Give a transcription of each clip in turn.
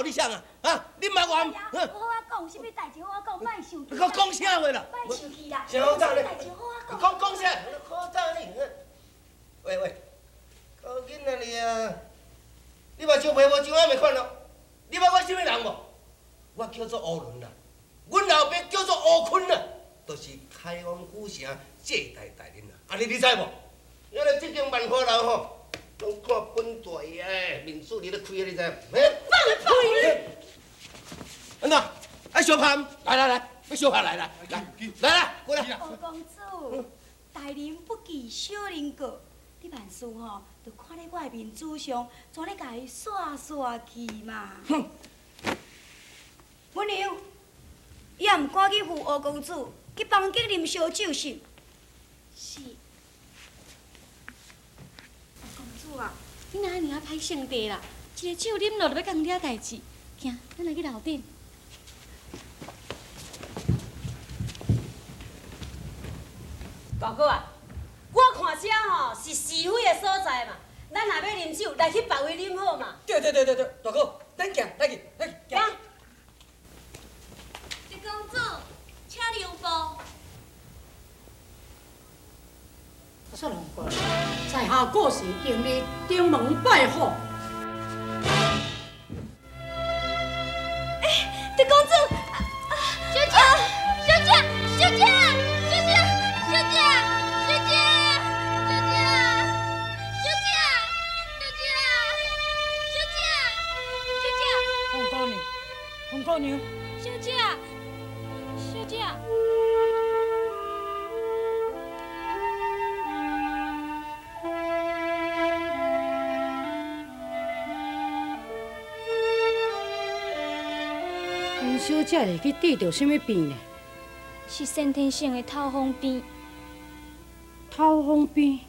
你想啊，啊，你莫话，好啊讲，什么代志好啊讲，莫生气。我讲啥话啦？莫生气啦。啥好讲咧？代志好啊讲。讲啥？好讲你。喂，好囡仔你啊，你嘛就陪我怎样袂款咯？你捌我什么人无？我叫做乌伦啦，阮老爸叫做乌坤啦，都是开往古城这代代人啦。安尼你知无？因为这间万华楼吼。 拢看本大爷诶，面子你咧开啊，你知？放屁！安怎？爱相拍？来，要相拍来，过来！吴公主，大人不计小人过，你万事吼，就看咧我诶面子上，怎咧甲伊煞去嘛？哼！文娘，伊也毋赶紧扶吴公主去房间啉烧酒是？是。 啊，你哪安尼啊歹性地啦？一个酒啉落就要讲遐代志，行，咱来去楼顶。大哥啊，我看这吼是是非的所在嘛，咱若要啉酒，来去别位啉好嘛。对，大哥，咱行，来去。行。狄公主，请留步。 出龙过来，在下过时迎你登门拜访。狄公主，小姐，小姐，小姐，小姐，小姐，小姐，小姐，小姐，小姐，红姑娘，红姑娘，小姐，小姐。 小姐会去得到什么病呢？是先天性的头风病，头风病。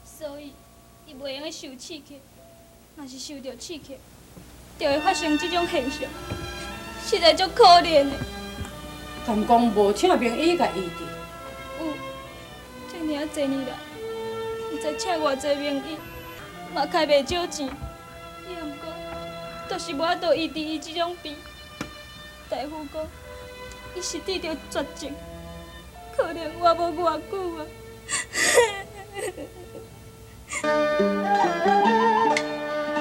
所以伊袂用受刺激，若是受到刺激，就会发生这种现象，实在足可怜的。敢讲无请名医甲医治？有，这尔啊侪年来，毋知请偌济名医，嘛开袂少钱，伊毋过，就是无法度医治伊这种病。大夫讲，伊是得着绝症，可能活无偌久啊。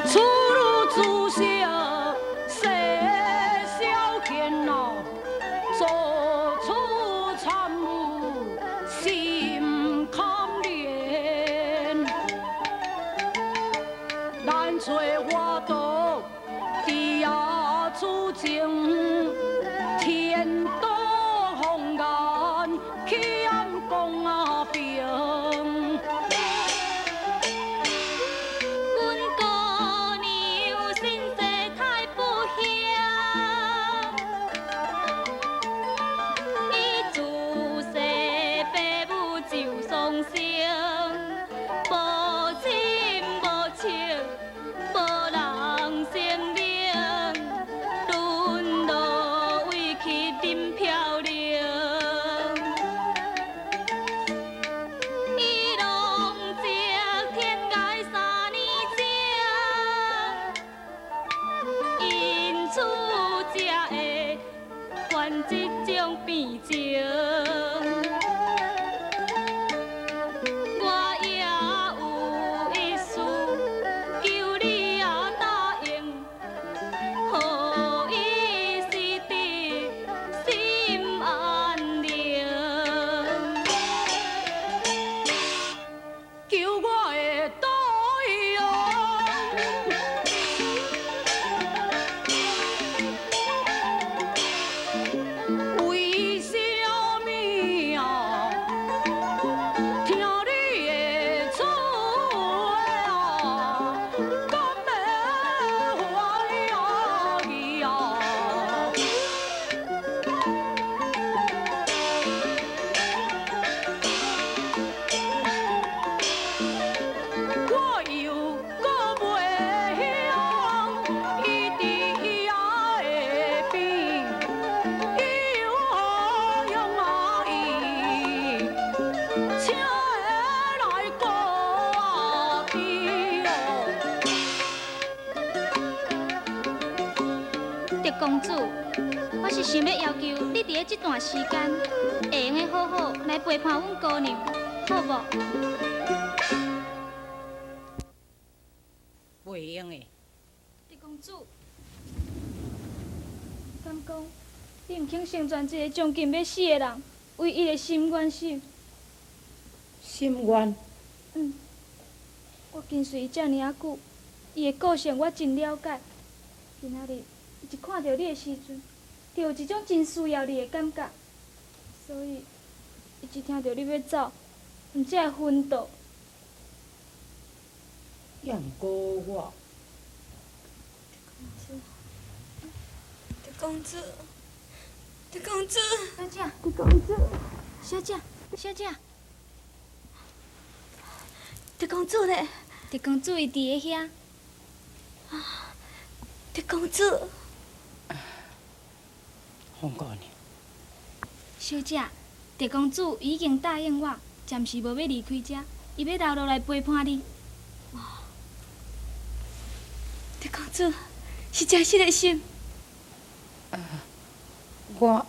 出入自小细小见咯，做出参悟心堪怜，难找我道地下主情，天道红颜欠公啊平。公主，我是想要求你伫咧这段时间，会用个好好来陪伴阮姑娘，好无？袂用的。狄公主，敢讲你毋肯成全一个将近要死的人，为伊的心愿死？心愿。我跟随伊遮尔啊久，伊的个性我真了解。今仔日一看到你的时阵，就有一种真需要你的感觉，所以伊一听到你要走，毋才会昏倒。也毋过我。狄公主，狄公主，小姐，狄公主，小姐，小姐，狄公主呢？狄公主伊伫个遐。狄公主，放过你。小姐，狄公主已经答应我，暂时无要离开遮，伊要留落来陪伴你。狄公主，是真实的心。我，